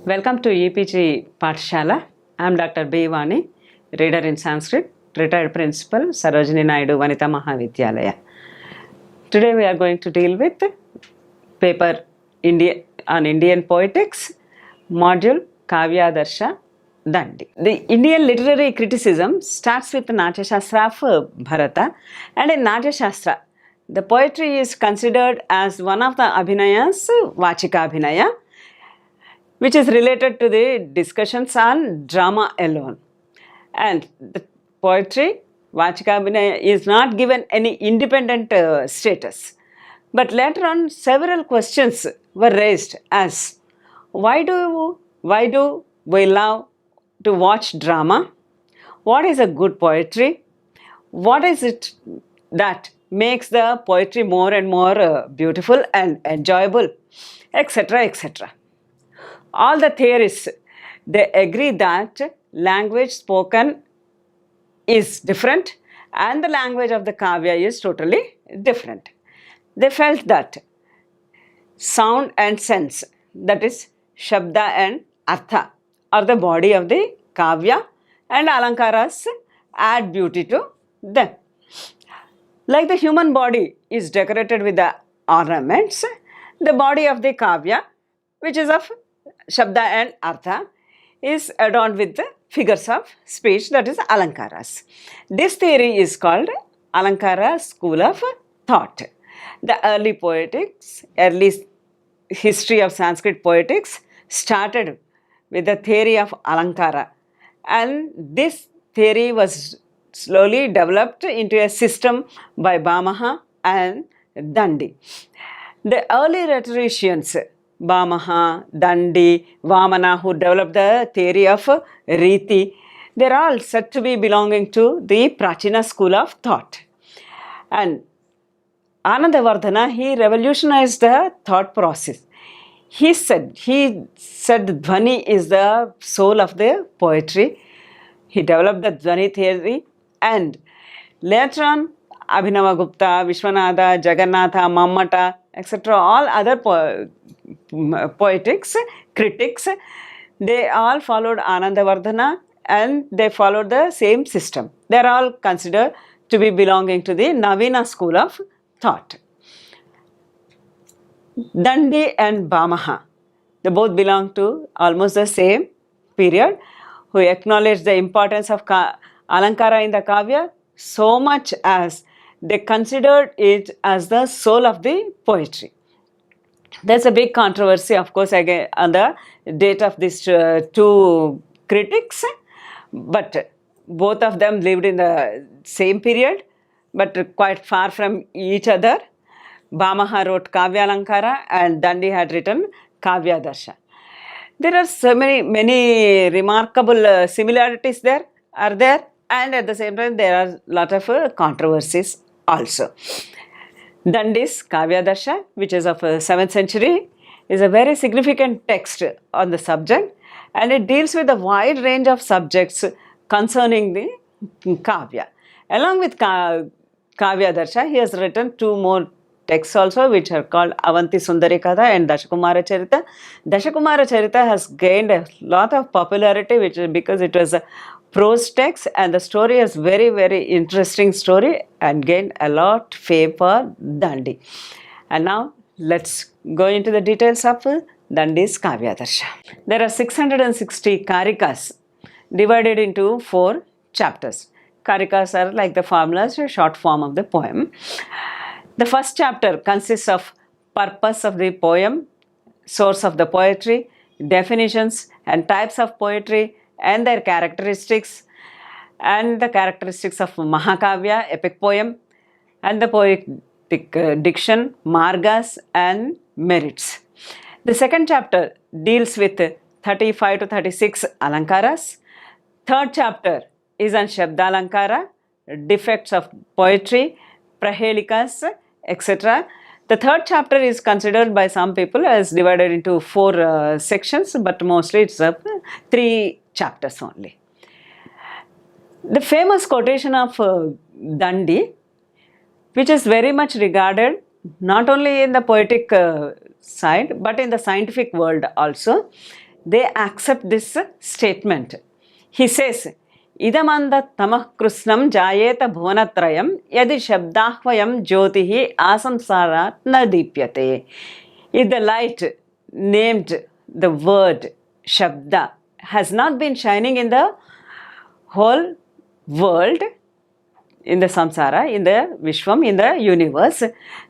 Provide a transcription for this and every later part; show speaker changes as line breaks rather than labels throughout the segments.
Welcome to EPG Pathshala. I am Dr. B. Vani, reader in Sanskrit, retired principal, Sarojini Naidu Vanita Mahavidyalaya. Today we are going to deal with paper on Indian poetics, module Kavya Darsha Dandi. The Indian literary criticism starts with Natya Shastra of Bharata, and in Natya Shastra, the poetry is considered as one of the Abhinayas, Vachika Abhinaya, which is related to the discussions on drama alone. And the poetry, Vachika Abhinaya, is not given any independent status. But later on, several questions were raised as why do we love to watch drama? What is a good poetry? What is it that makes the poetry more and more beautiful and enjoyable, etc., etc. All the theorists, they agree that language spoken is different and the language of the kavya is totally different. They felt that sound and sense, that is shabda and artha, are the body of the kavya, and alankaras add beauty to them. Like the human body is decorated with the ornaments, the body of the kavya, which is of shabda and artha, is adorned with the figures of speech, that is alankaras. This theory is called Alankara school of thought. The early history of Sanskrit poetics started with the theory of Alankara, and this theory was slowly developed into a system by Bhamaha and Dandi. The early rhetoricians, Bhamaha, Dandi, Vamana, who developed the theory of Riti, they are all said to be belonging to the Prachina school of thought. And Anandavardhana, he revolutionized the thought process. He said Dhvani is the soul of the poetry. He developed the Dhvani theory, and later on Abhinavagupta, Vishwanatha, Jagannatha, Mammata, etc., all other poetics, critics, they all followed Anandavardhana and they followed the same system. They are all considered to be belonging to the Navina school of thought. Dandi and Bhamaha, they both belong to almost the same period, who acknowledged the importance of Alankara in the Kavya so much as they considered it as the soul of the poetry. There's a big controversy, of course, again on the date of these two critics, but both of them lived in the same period, but quite far from each other. Bhamaha wrote Kavya Alankara and Dandi had written Kavya Darsha. There are so many remarkable similarities there, and at the same time there are a lot of controversies also. Dandi's Kavya Darsha, which is of 7th century, is a very significant text on the subject, and it deals with a wide range of subjects concerning the Kavya. Along with Kavya Darsha, he has written two more texts also, which are called Avanti Sundari Katha and Dashakumara Charita. Dashakumara Charita has gained a lot of popularity, which is because it was a prose text and the story is very, very interesting story and gained a lot fame for Dandi. And now let's go into the details of Dandi's Kavya Darsha. There are 660 karikas divided into 4 chapters. Karikas are like the formulas, a short form of the poem. The first chapter consists of purpose of the poem, source of the poetry, definitions and types of poetry and their characteristics, and the characteristics of Mahakavya, epic poem, and the poetic diction, margas and merits. The second chapter deals with 35 to 36 alankaras. Third chapter is on Shabdalankara, defects of poetry, prahelikas, etc. The third chapter is considered by some people as divided into 4 sections, but mostly it's 3 chapters only. The famous quotation of Dandi, which is very much regarded not only in the poetic side but in the scientific world also, they accept this statement. He says, idamanda tamah krusnam jayeta bhuvanatrayam yadi shabdahvayam jyotihi asamsarat na deepyate. If the light named the word shabda has not been shining in the whole world, in the samsara, in the Vishwam, in the universe,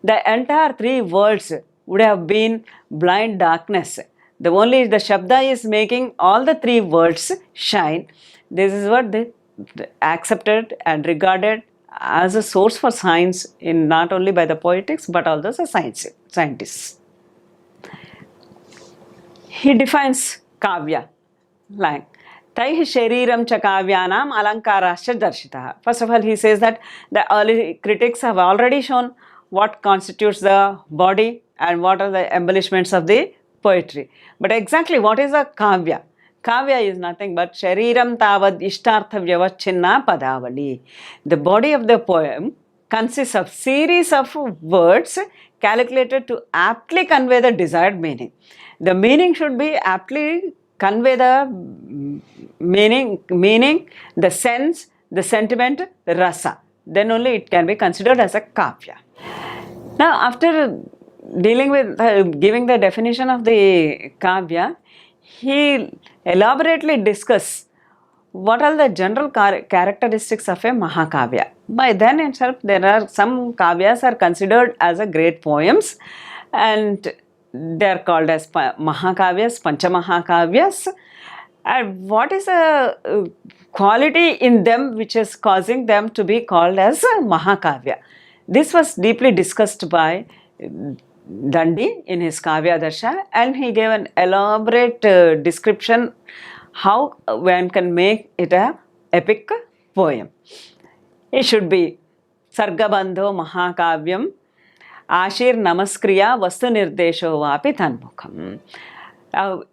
the entire three worlds would have been blind darkness. The Shabda is making all the three worlds shine. This is what they accepted and regarded as a source for science, in not only by the poetics but also the scientists. He defines kavya like Taihi shariram cha kavyanam alankarascha darshitah. First of all, he says that the early critics have already shown what constitutes the body and what are the embellishments of the poetry. But exactly what is a kavya? Kavya is nothing but shariram tavad ishtartha vyavachinna padavali. The body of the poem consists of series of words calculated to aptly convey the desired meaning. The meaning should be aptly convey the meaning, the sense, the sentiment, the rasa. Then only it can be considered as a kavya. Now, after dealing with giving the definition of the kavya, he elaborately discusses what are the general characteristics of a mahakavya. By then itself, there are some kavyas are considered as a great poems, and they are called as mahakavyas, panchamahakavyas. And what is a quality in them which is causing them to be called as a mahakavya? This was deeply discussed by Dandi in his Kavya Darsha, and he gave an elaborate description how one can make it a epic poem. It should be Sargabandho Mahakavyam Ashir Namaskriya Vastu Nirdesho Vapi Tanmukham.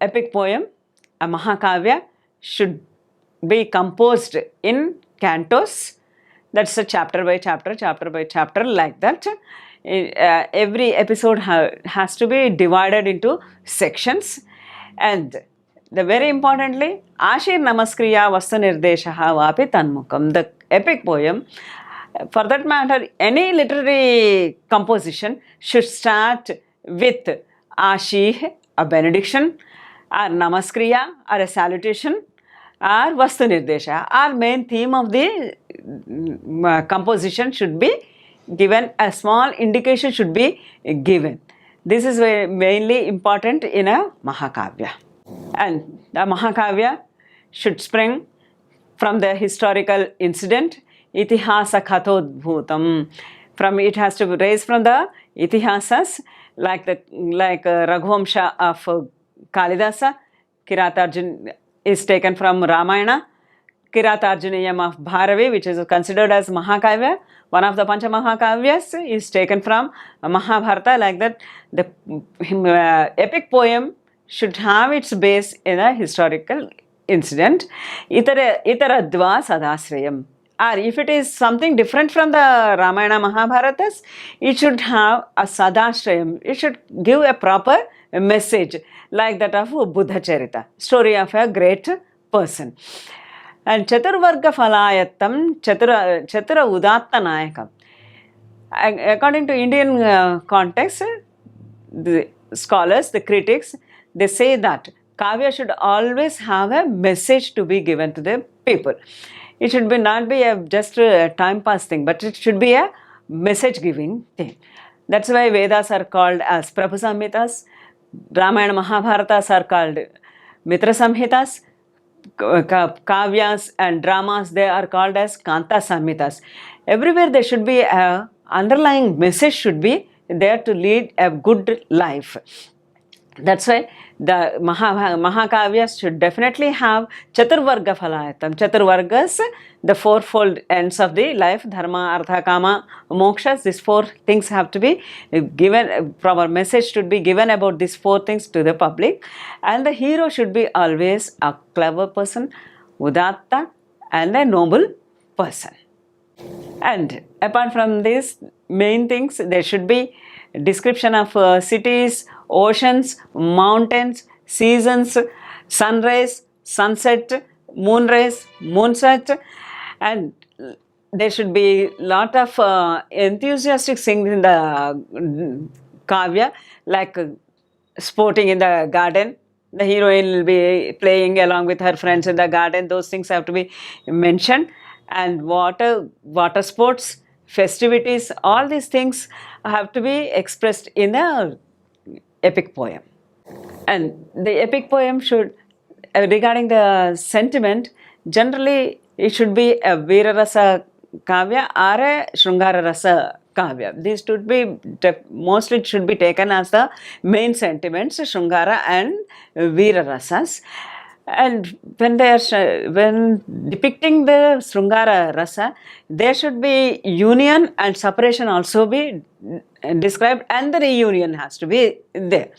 Epic poem, a mahakavya, should be composed in cantos. That's a chapter by chapter, chapter by chapter, like that. Every episode has to be divided into sections, and the very importantly, Ashir Namaskriya Vastu Nirdeshaha Vapi Tanmukham. The epic poem, for that matter, any literary composition should start with Ashih, a benediction, or Namaskriya, or a salutation, or Vastu Nirdesha. Our main theme of the composition should be given, a small indication should be given. This is mainly important in a mahakavya. And the mahakavya should spring from the historical incident, itihasa kathodbhutam. From it has to be raised from the itihasas, like Raghuvamsha of Kalidasa. Kiratarjun is taken from Ramayana. Kiratarjuniyam of Bharavi, which is considered as mahakavya, one of the Pancha Mahakavyas, is taken from Mahabharata. Like that, the epic poem should have its base in a historical incident. Itaradva sadasrayam. Or if it is something different from the Ramayana Mahabharatas, it should have a sadashrayam. It should give a proper message, like that of Buddha Charita, story of a great person. And Chaturvarga Falayattam, Chatura Udatta Nayakam. According to Indian context, the scholars, the critics, they say that Kavya should always have a message to be given to the people. It should not be just a time pass thing, but it should be a message giving thing. That's why Vedas are called as Prabhu Samhitas, Ramayana Mahabharatas are called Mitra Samhitas, Kavyas and dramas, they are called as Kanta Samhitas. Everywhere there should be a underlying message should be there to lead a good life. That's why the Mahakavyas should definitely have Chaturvarga Phalayatam. Chaturvargas, the fourfold ends of the life, Dharma, Artha, Kama, Mokshas. These four things have to be given, proper message should be given about these four things to the public. And the hero should be always a clever person, Udatta, and a noble person. And apart from these main things, there should be description of cities, oceans, mountains, seasons, sunrise, sunset, moon rays, moonset, and there should be lot of enthusiastic things in the kavya, like sporting in the garden. The heroine will be playing along with her friends in the garden. Those things have to be mentioned. And water sports, festivities, all these things have to be expressed in a epic poem. And the epic poem should, regarding the sentiment, generally it should be a Veera Rasa Kavya or a Shrungara Rasa Kavya. These should be, mostly it should be taken as the main sentiments, Shrungara and Veera Rasas. And when when depicting the Srungara Rasa, there should be union and separation also be described, and the reunion has to be there.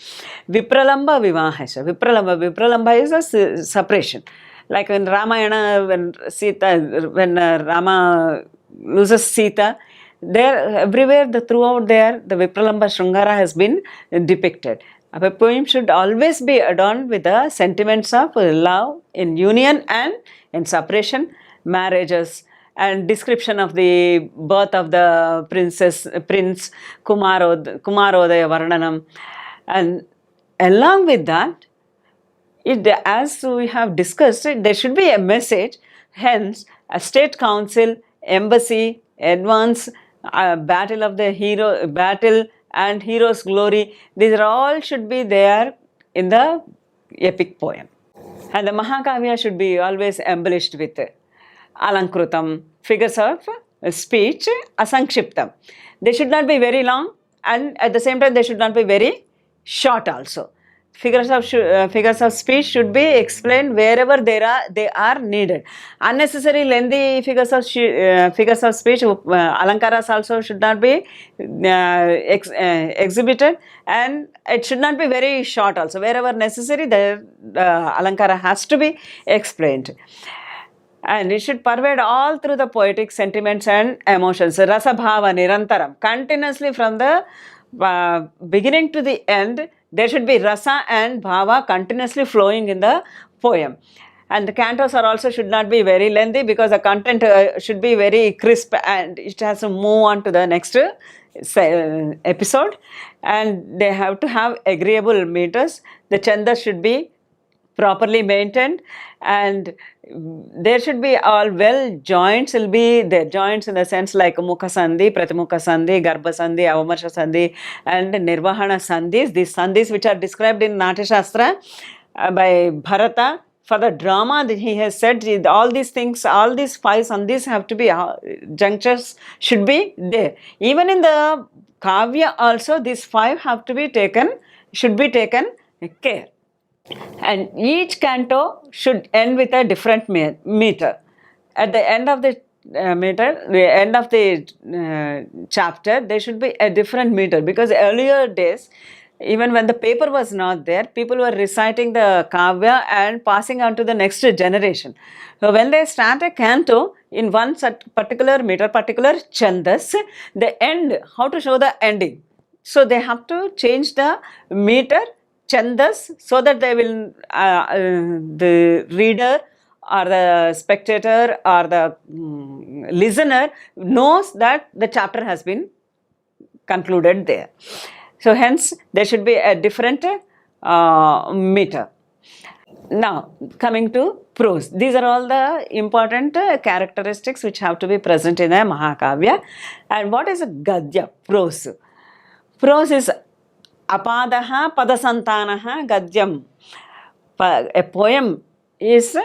Vipralamba Vivahasya. Vipralamba is a separation. Like in Ramayana, when Rama loses Sita, there everywhere throughout there the Vipralamba Srungara has been depicted. A poem should always be adorned with the sentiments of love in union and in separation, marriages, and description of the birth of the prince Kumarodaya Varnanam. And along with that, as we have discussed, there should be a message. Hence, a state council, embassy, advance, battle and hero's glory, these are all should be there in the epic poem. And the Mahakavya should be always embellished with alankrutam, figures of speech, asankshiptam. They should not be very long, and at the same time they should not be very short also. Figures of speech should be explained wherever they are needed. Unnecessary lengthy figures of speech, alankaras also should not be exhibited, and it should not be very short also. Wherever necessary, the alankara has to be explained. And it should pervade all through the poetic sentiments and emotions. Rasa bhava nirantaram. Continuously from the beginning to the end, there should be rasa and bhava continuously flowing in the poem. And the cantos are also should not be very lengthy, because the content should be very crisp and it has to move on to the next episode. And they have to have agreeable meters. The chandas should be properly maintained, and there should be all joints will be there. Joints in the sense like Mukha Sandhi, Pratimukha Sandhi, Garbha Sandhi, Avamarsha Sandhi, and Nirvahana Sandhis. These Sandhis which are described in Natya Shastra by Bharata. For the drama that he has said, all these things, all these 5 Sandhis have to be, junctures should be there. Even in the Kavya also, these 5 have to be taken, should be taken care. And each canto should end with a different meter. At the end of the end of the chapter, there should be a different meter, because earlier days, even when the paper was not there, people were reciting the kavya and passing on to the next generation. So when they start a canto in one particular meter, particular chandas, the end, how to show the ending? So they have to change the meter, chandas, so that they will, the reader or the spectator or the listener knows that the chapter has been concluded there. So hence there should be a different meter. Now coming to prose, these are all the important characteristics which have to be present in a Mahakavya. And what is a Gadya, prose? Prose is apadaha padasantanaha gadyam. A poem is,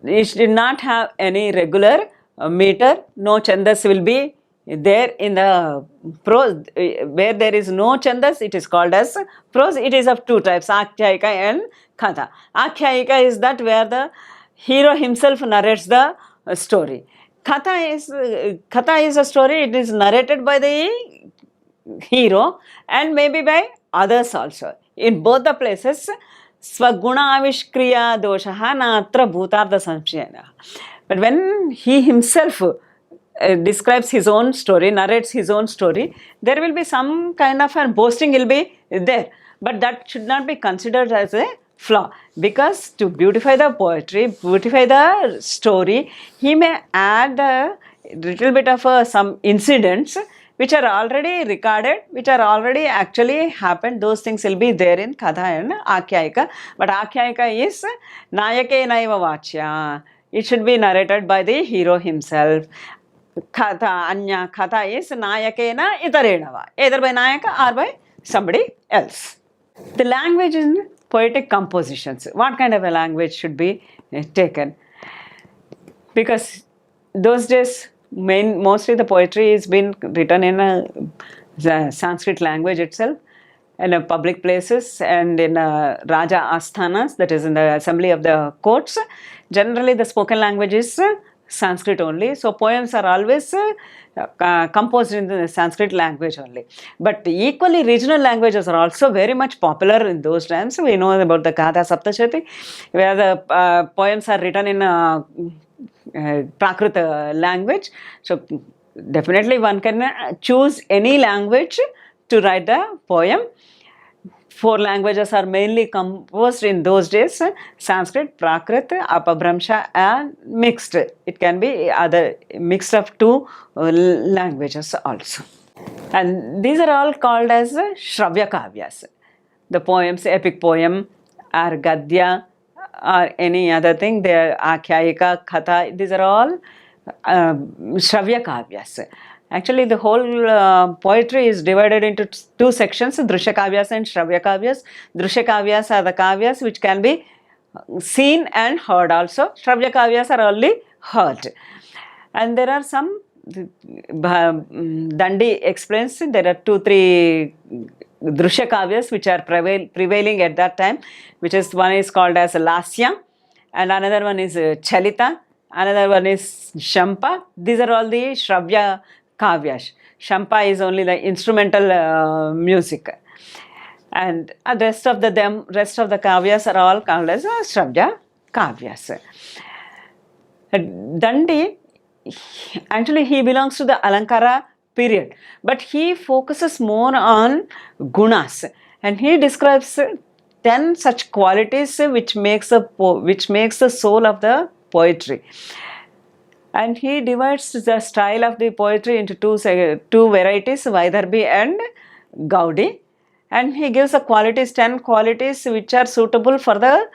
it should not have any regular meter, no chandas will be there in the prose. Where there is no chandas, it is called as prose. It is of 2 types, Akhyayika and Katha. Akhyayika is that where the hero himself narrates the story. Katha is a story, it is narrated by the hero and maybe by others also. In both the places, Swaguna Avishkriya doshaha natra bhutartha samshayana. But when he himself describes his own story, narrates his own story, there will be some kind of a boasting will be there. But that should not be considered as a flaw, because to beautify the poetry, beautify the story, he may add a little bit of some incidents which are already recorded, which are already actually happened. Those things will be there in Katha and Akhyayika. But Akhyayika is Nayake Naiva Vachya. It should be narrated by the hero himself. Katha, Anya, Katha is Nayakena Itarenava, either by Nayaka or by somebody else. The language in poetic compositions. What kind of a language should be taken? Because those days, mostly the poetry is been written in the Sanskrit language itself, in public places and in Raja Asthanas, that is in the assembly of the courts. Generally, the spoken language is Sanskrit only. So poems are always composed in the Sanskrit language only. But equally, regional languages are also very much popular in those times. We know about the Katha Saptashati, where the poems are written in Prakrit language. So definitely one can choose any language to write the poem. 4 languages are mainly composed in those days: Sanskrit, Prakrit, Apabhramsha and mixed. It can be other mixed of 2 languages also. And these are all called as Shravya Kavyas. The poems, epic poem or Gadya or any other thing, they are Akhyayika, Katha, these are all Shravya Kavyas. Actually, the whole poetry is divided into 2 sections, Drishya Kavyas and Shravya Kavyas. Drishya Kavyas are the Kavyas which can be seen and heard also. Shravya Kavyas are only heard. And there are some, Dandi explains, there are 2-3 Drishya Kavyas which are prevailing at that time, which is, one is called as Lasya and another one is Chalita, another one is Shampa. These are all the Shravya Kavyas. Shampa is only the instrumental music. And the rest of the Kavyas are all called as Shravya Kavyas. Dandi, actually he belongs to the Alankara period, but he focuses more on gunas and he describes 10 such qualities which makes the soul of the poetry. And he divides the style of the poetry into two varieties, Vaidarbhi and Gaudi. And he gives the qualities, 10 qualities which are suitable for the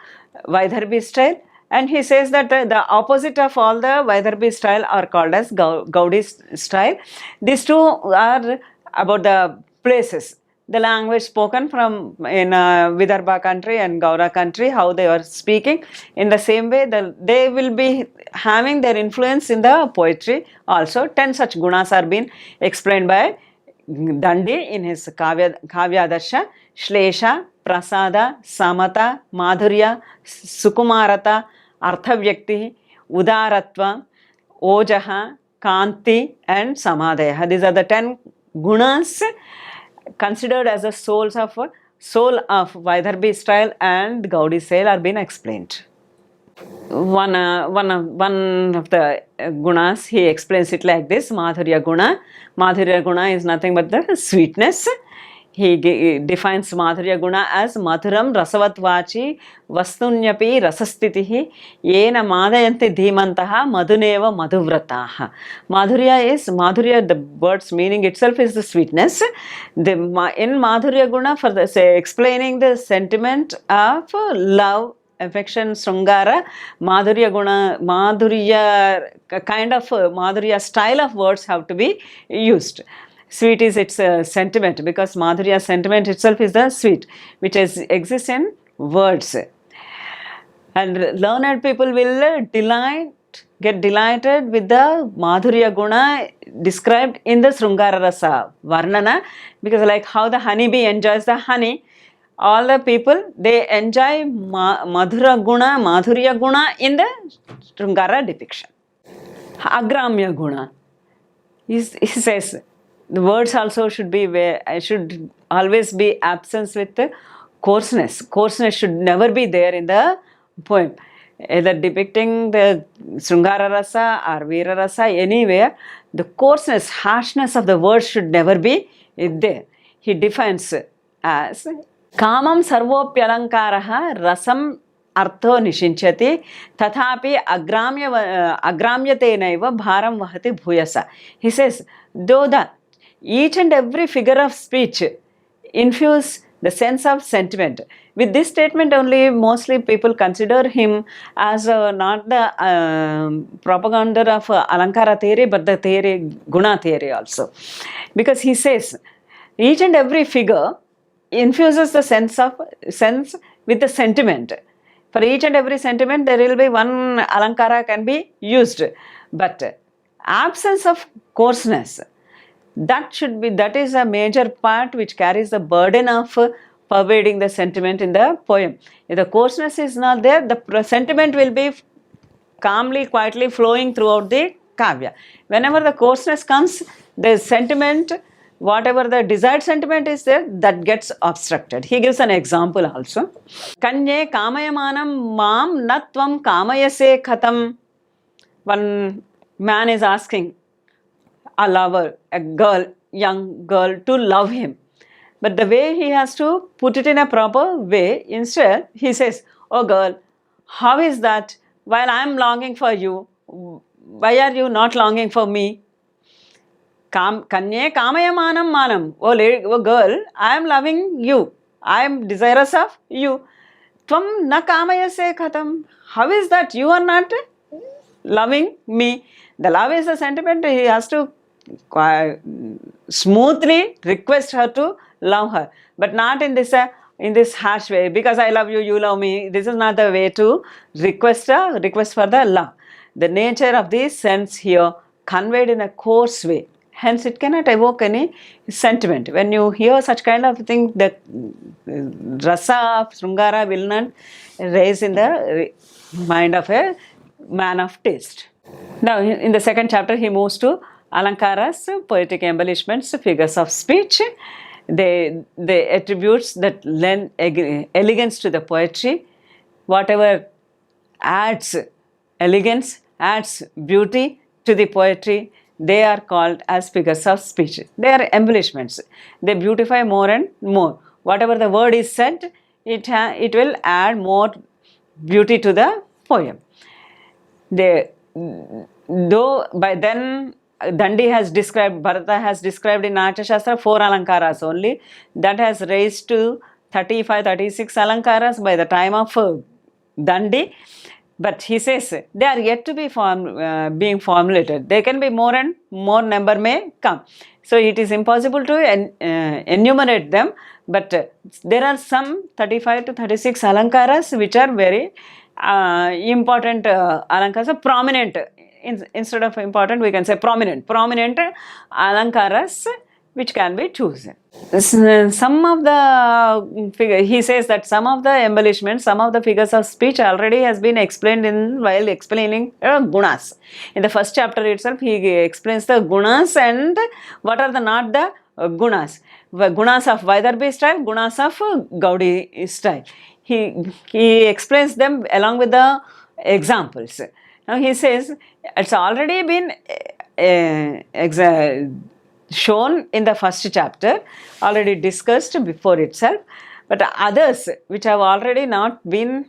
Vaidarbhi style. And he says that the opposite of all the Vaidarbhi style are called as Gaudi style. These 2 are about the places, the language spoken from in Vidarbha country and Gaura country, how they are speaking. In the same way, they will be having their influence in the poetry also. 10 such gunas are being explained by Dandi in his Kavyadarsha: Shlesha, Prasada, Samata, Madhurya, Sukumarata, Arthavyakti, Udaratva, Ojaha, Kanti and Samadaya. These are the 10 gunas considered as the soul of Vaidarbhi style and Gaudi style are being explained. One of the gunas, he explains it like this: Madhurya Guna. Madhurya Guna is nothing but the sweetness. He defines Madhurya Guna as Madhuram Rasavatvachi Vastunyapi Rasastitihi Yena Madayanti Dhimantaha Madhuneva Madhuvrataha. Madhurya, the word's meaning itself is the sweetness. In Madhurya Guna, for explaining the sentiment of love, affection, Srungara, Madhurya style of words have to be used. Sweet is its sentiment, because Madhurya sentiment itself is the sweet, which exists in words. And learned people will get delighted with the Madhurya Guna described in the Srungara Rasa Varnana, because like how the honeybee enjoys the honey, all the people, they enjoy Madhurya Guna in the Srungara depiction. Agramya Guna, he says, the words also should always be absent with the coarseness. Coarseness should never be there in the poem. Either depicting the Srungara Rasa or Veera Rasa, anywhere, the coarseness, harshness of the words should never be there. He defines as कामं सर्वोऽप्यलङ्कारः रसम् अर्थो निषिञ्चति तथापि अग्राम्यतेनैव भारं वहति भूयसा. He says, though that each and every figure of speech infuse the sense of sentiment. With this statement only, mostly people consider him as not the propagander of Alankara theory, but the theory, Guna theory also. Because he says, each and every figure infuses the sense with the sentiment. For each and every sentiment, there will be one Alankara can be used. But absence of coarseness, that is a major part which carries the burden of pervading the sentiment in the poem. If the coarseness is not there, the sentiment will be calmly, quietly flowing throughout the kavya. Whenever the coarseness comes, the sentiment, whatever the desired sentiment is there, that gets obstructed. He gives an example also. Kanye kamayamanam mam natvam kamayase khatam. One man is asking a lover, a girl, young girl, to love him. But the way he has to put it in a proper way, instead he says, oh girl, how is that? While I am longing for you, why are you not longing for me? Kanye kamayamanam manam. Oh girl, I am loving you. I am desirous of you. Tvam na kamayase khatam. How is that you are not loving me? The love is a sentiment. He has to smoothly request her to love her, but not in this harsh way. Because I love you, you love me. This is not the way to request for the love. The nature of the sense here conveyed in a coarse way. Hence, it cannot evoke any sentiment. When you hear such kind of thing, the rasa of Srungara will not raise in the mind of a man of taste. Now, in the second chapter, he moves to Alankaras, poetic embellishments, figures of speech. They attributes that lend elegance to the poetry. Whatever adds elegance, adds beauty to the poetry, they are called as figures of speech. They are embellishments. They beautify more and more. Whatever the word is said, it will add more beauty to the poem. Though by then Dandi has described, Bharata has described in Natya Shastra 4 Alankaras only. That has raised to 35, 36 Alankaras by the time of Dandi. But he says they are yet to be being formulated. They can be more and more number may come. So it is impossible to enumerate them. But there are some 35 to 36 Alankaras which are very important Alankaras, prominent. Instead of important, we can say prominent Alankaras which can be chosen. Some of the he says that some of the embellishments, some of the figures of speech already has been explained while explaining gunas. In the first chapter itself, he explains the gunas and what are not the gunas. Gunas of Vaidarbhi style, gunas of Gaudi style. He explains them along with the examples. Now he says it's already been shown in the first chapter, already discussed before itself, but others which have already not been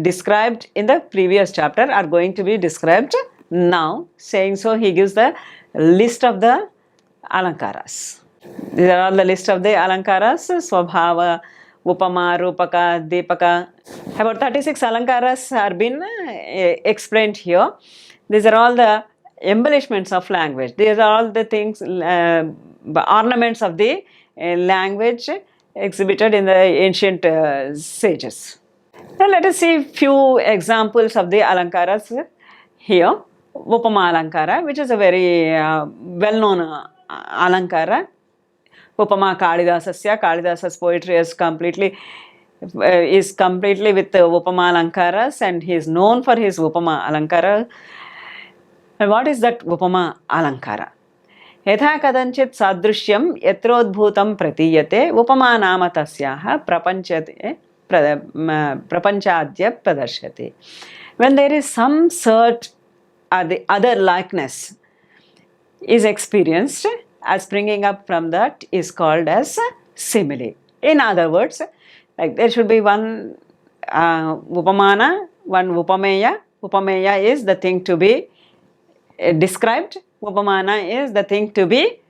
described in the previous chapter are going to be described now. Saying so, he gives the list of the Alankaras. These are all the list of the Alankaras: Swabhava, Upama, Rupaka, Deepaka. About 36 Alankaras are been explained here. These are all the embellishments of language. These are all the things, ornaments of the language exhibited in the ancient sages. Now let us see few examples of the Alankaras here. Upama Alankara, which is a very well-known Alankara. Upama Kalidasasya. Kalidasa's poetry is completely with Upama Alankaras, and he is known for his Upama Alankara. And what is that Upama Alankara? Yatha kadanchit sadrishyam yatrodbhutam pratiyate upama nama tasyaha prapanchadya pradarshate. When there is some sort or the other likeness is experienced, as springing up from that is called as simile. In other words, like there should be one upamana, one upameya. Upameya is the thing to be described. Upamana is the thing to be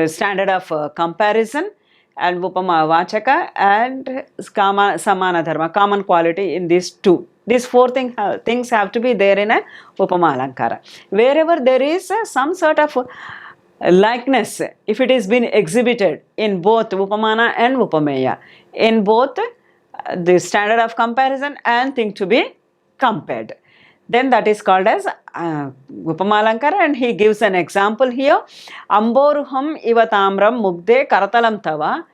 standard of comparison, and upama vachaka and samana dharma, common quality in these two. These four things have to be there in a upama alankara. Wherever there is some sort of likeness, if it is been exhibited in both upamana and upameya, in both the standard of comparison and thing to be compared, then that is called as upamalankara. And he gives an example here. Amboruham ivatamram mugde karatalam tava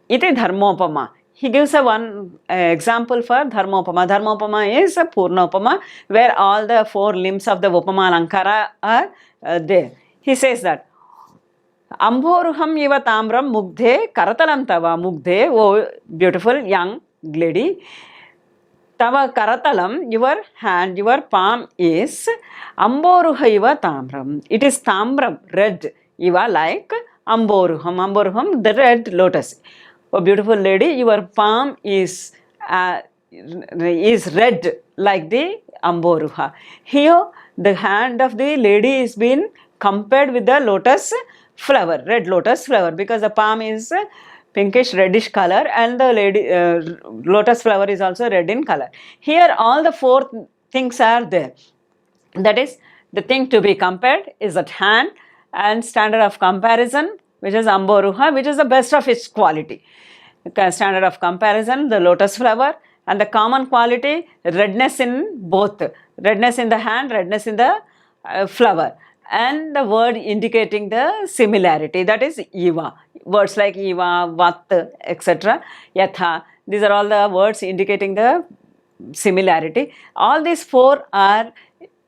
iti dharmopama. He gives one example for dharmopama. Dharmopama is a purnopama, where all the four limbs of the upamalankara are there. He says that Amboruham ivatamram mugde karatalam tava. Mugde, oh beautiful young lady, Tava karatalam, your hand, your palm is amboruha iva tamram. It is tamram, red. Iva like amboruham. Amboruham, the red lotus. Oh beautiful lady, your palm is red like the amboruha. Here, the hand of the lady is been compared with the lotus flower, red lotus flower, because the palm is pinkish reddish color and the lady lotus flower is also red in color. Here all the four things are there. That is, the thing to be compared is at hand, and standard of comparison, which is amboruha, which is the best of its quality. Standard of comparison, the lotus flower, and the common quality, redness in both, redness in the hand, redness in the flower, and the word indicating the similarity, that is iva. Words like iva, vat, etc., yatha, these are all the words indicating the similarity. All these four are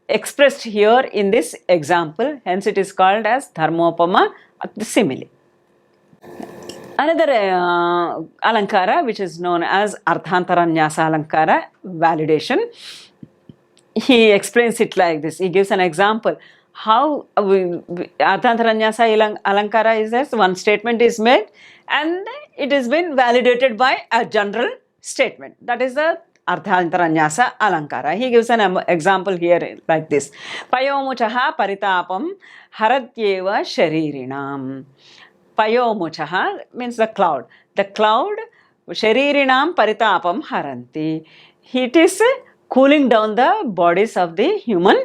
expressed here in this example, hence it is called as dharmopama, the simile. Another alankara, which is known as ardhantaranyasa alankara, validation, he explains it like this. He gives an example. How ardhantaranyasa alankara is as one statement is made and it has been validated by a general statement. That is the ardhantaranyasa alankara. He gives an example here like this. Payomuchaha paritapam haratyeva sharirinam. Payomuchaha means the cloud. The cloud, sharirinam paritapam haranti. It is cooling down the bodies of the human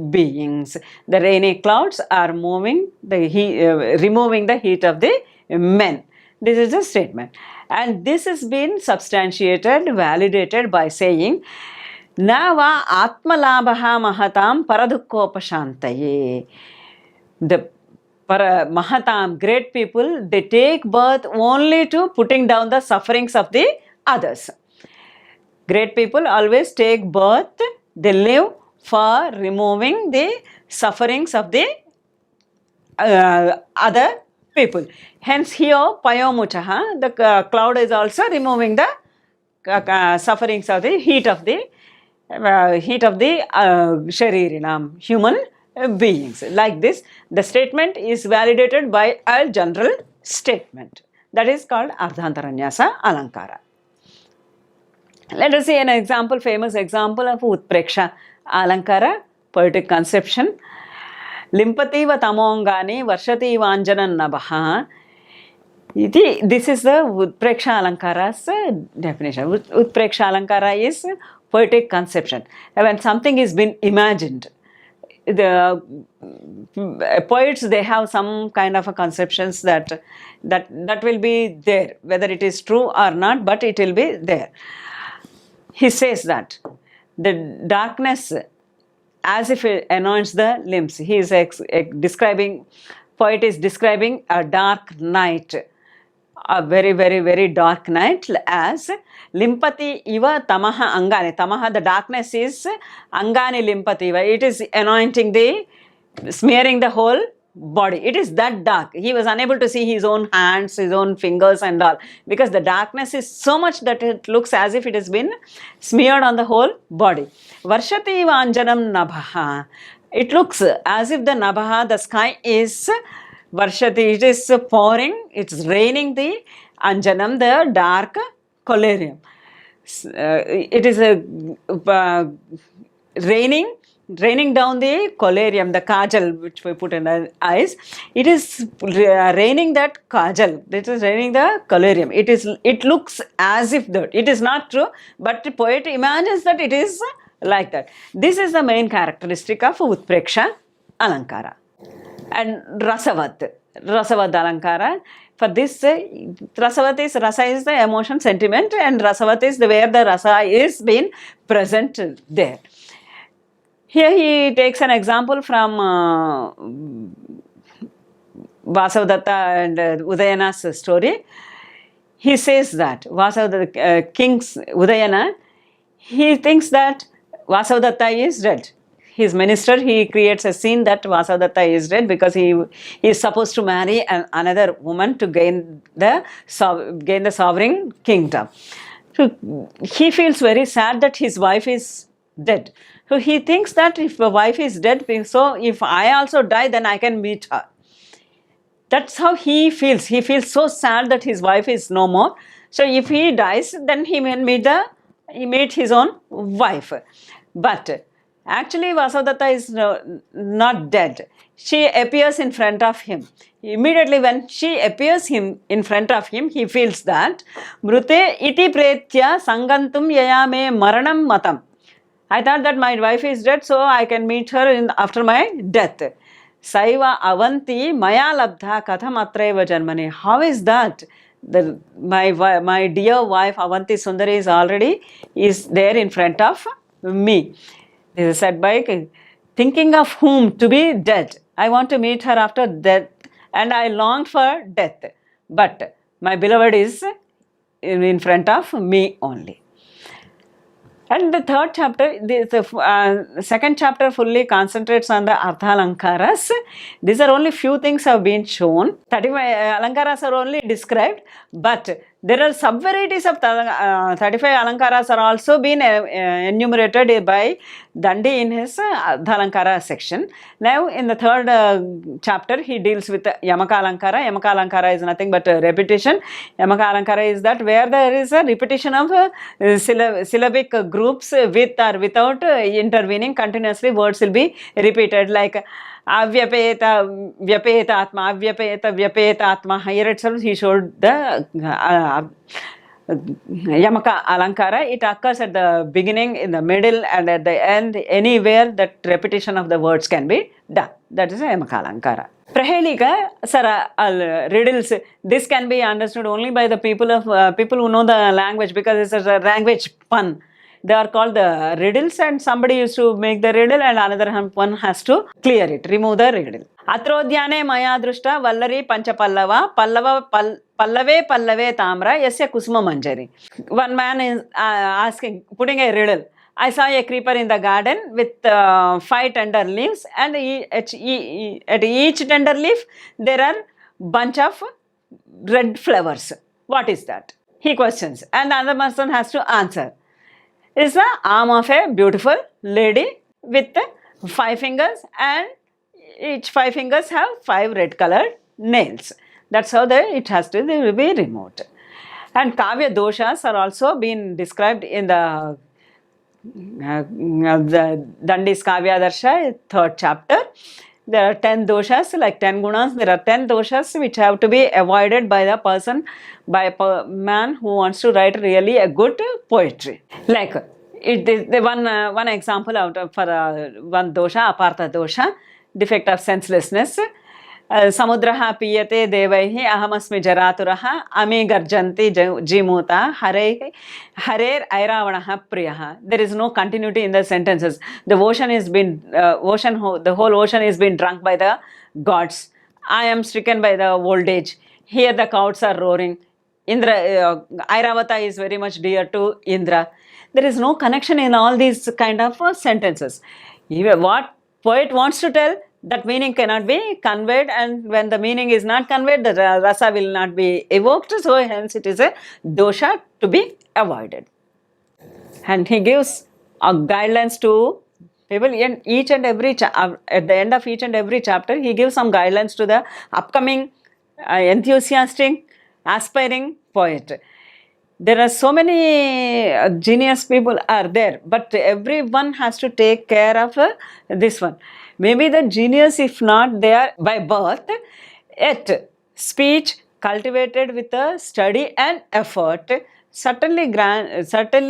beings. The rainy clouds are moving the heat, removing the heat of the men. This is a statement. And this has been substantiated, validated by saying, Nava atmalabha mahatam paradhukkopashantaye. The mahatam, great people, they take birth only to putting down the sufferings of the others. Great people always take birth, they live for removing the sufferings of the other people. Hence here, payomuchaha, the cloud is also removing the sufferings of the heat of the sharirinam, human beings. Like this, the statement is validated by a general statement. That is called ardhantaranyasa alankara. Let us see an example, famous example of utpreksha alankara, poetic conception. Limpativa tamongani varshati vanjanan nabaha. This is the utpreksha alankara's definition. Utpreksha alankara is poetic conception. When something is been imagined, the poets, they have some kind of a conceptions that will be there, whether it is true or not, but it will be there. He says that the darkness, as if it anoints the limbs. He is describing, poet is describing a dark night, a very, very, very dark night, as limpati iva tamaha angani. Tamaha, the darkness is angani limpati iva. It is anointing smearing the whole body. It is that dark. He was unable to see his own hands, his own fingers and all, because the darkness is so much that it looks as if it has been smeared on the whole body. Varshati vanjanam nabha. It looks as if the nabha, the sky is varshati, it is pouring, it's raining the Anjanam, the dark collyrium. It is a raining down the collyrium, the kajal which we put in the eyes. It is raining that kajal. It is raining the collyrium. It looks as if that. It is not true, but the poet imagines that it is like that. This is the main characteristic of Utpreksha Alankara. And Rasavat Alankara. For this, rasa is the emotion, sentiment, and Rasavat is where the rasa is being present there. Here he takes an example from Vasavadatta and Udayana's story. He says that Vasavadatta, King's Udayana, he thinks that Vasavadatta is dead. His minister, he creates a scene that Vasavadatta is dead because he is supposed to marry another woman to gain the sovereign kingdom. So he feels very sad that his wife is dead. So he thinks that if the wife is dead, so if I also die, then I can meet her. That's how he feels. He feels so sad that his wife is no more. So if he dies, then he will meet his own wife. But actually, Vasavadatta is not dead. She appears in front of him. Immediately when she appears in front of him, he feels that Mrute iti pretya sangantum yayame maranam matam. I thought that my wife is dead, so I can meet her after my death. Saiva avanti maya labdha katham atraiva janmane. How is that? My dear wife Avanti Sundari is there in front of me. This is said by thinking of whom to be dead. I want to meet her after death, and I longed for death. But my beloved is in front of me only. And the third chapter, the second chapter fully concentrates on the Artha Alankaras. These are only few things have been shown. 35 Alankaras are only described, but there are sub-varieties of 35 Alankaras are also been enumerated by Dandi in his Artha Alankara section. Now in the third chapter, he deals with Yamaka Alankara. Yamaka Alankara is nothing but a repetition. Yamaka Alankara is that where there is a repetition of syllabic groups with or without intervening, continuously words will be repeated, like Avyapeta, Vyapeta Atma, Avyapeta, Vyapeta Atma. Here itself he showed the Yamaka Alankara. It occurs at the beginning, in the middle, and at the end. Anywhere that repetition of the words can be done. That is a Yamaka Alankara. Prahelika, riddles. This can be understood only by the people who know the language, because it's a language pun. They are called the riddles, and somebody used to make the riddle and another one has to clear it, remove the riddle. Atrodhyane maya drushta vallari pancha pallava pallave tamra yasya kusuma manjari. One man is putting a riddle. I saw a creeper in the garden with 5 tender leaves, and at each tender leaf there are bunch of red flowers. What is that? He questions, and the other person has to answer. It is the arm of a beautiful lady with 5 fingers, and each 5 fingers have 5 red colored nails. That's how it has to be removed. And Kavya doshas are also being described in the Dandi's Kavya Darsha, 3rd chapter. There are 10 doshas, like 10 gunas. There are 10 doshas which have to be avoided by the person, by a man who wants to write really a good poetry. Like the one example out of for one dosha, apartha dosha, defect of senselessness. Samudraha piyate devaihi ahamasmi jaraturaha ame garjanti jimuta harer airavanaha priyaha. There is no continuity in the sentences. The ocean is been the whole ocean is being drunk by the gods. I am stricken by the old age. Here the cows are roaring. Indra, Airavata is very much dear to Indra. There is no connection in all these kind of sentences. Even what poet wants to tell, that meaning cannot be conveyed, and when the meaning is not conveyed, the rasa will not be evoked, so hence it is a dosha to be avoided. And he gives guidelines to people in each and every at the end of each and every chapter. He gives some guidelines to the upcoming enthusiastic, aspiring poet. There are so many genius people are there, but everyone has to take care of this one. Maybe the genius, if not there by birth, yet speech cultivated with a study and effort, certainly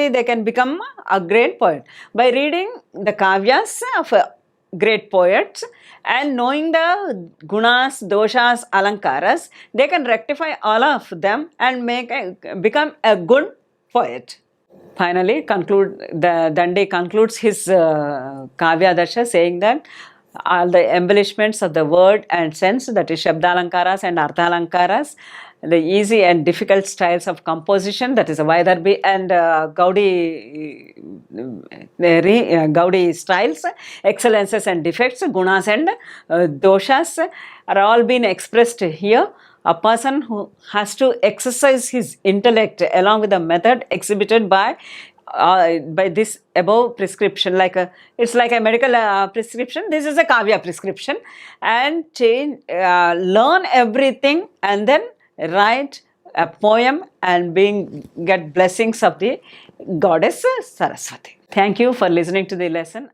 they can become a great poet by reading the kavyas of great poets and knowing the gunas, doshas, alankaras. They can rectify all of them and become a good poet. Finally, Dandi concludes his Kavya Darsha saying that all the embellishments of the word and sense, that is Shabdalankaras and Arthalankaras, the easy and difficult styles of composition, that is Vaidarbhi and Gaudi styles, excellences and defects, gunas and doshas are all being expressed here. A person who has to exercise his intellect along with the method exhibited by this above prescription, it's like a medical prescription. This is a kavya prescription, and learn everything and then write a poem and get blessings of the goddess Saraswati. Thank you for listening to the lesson.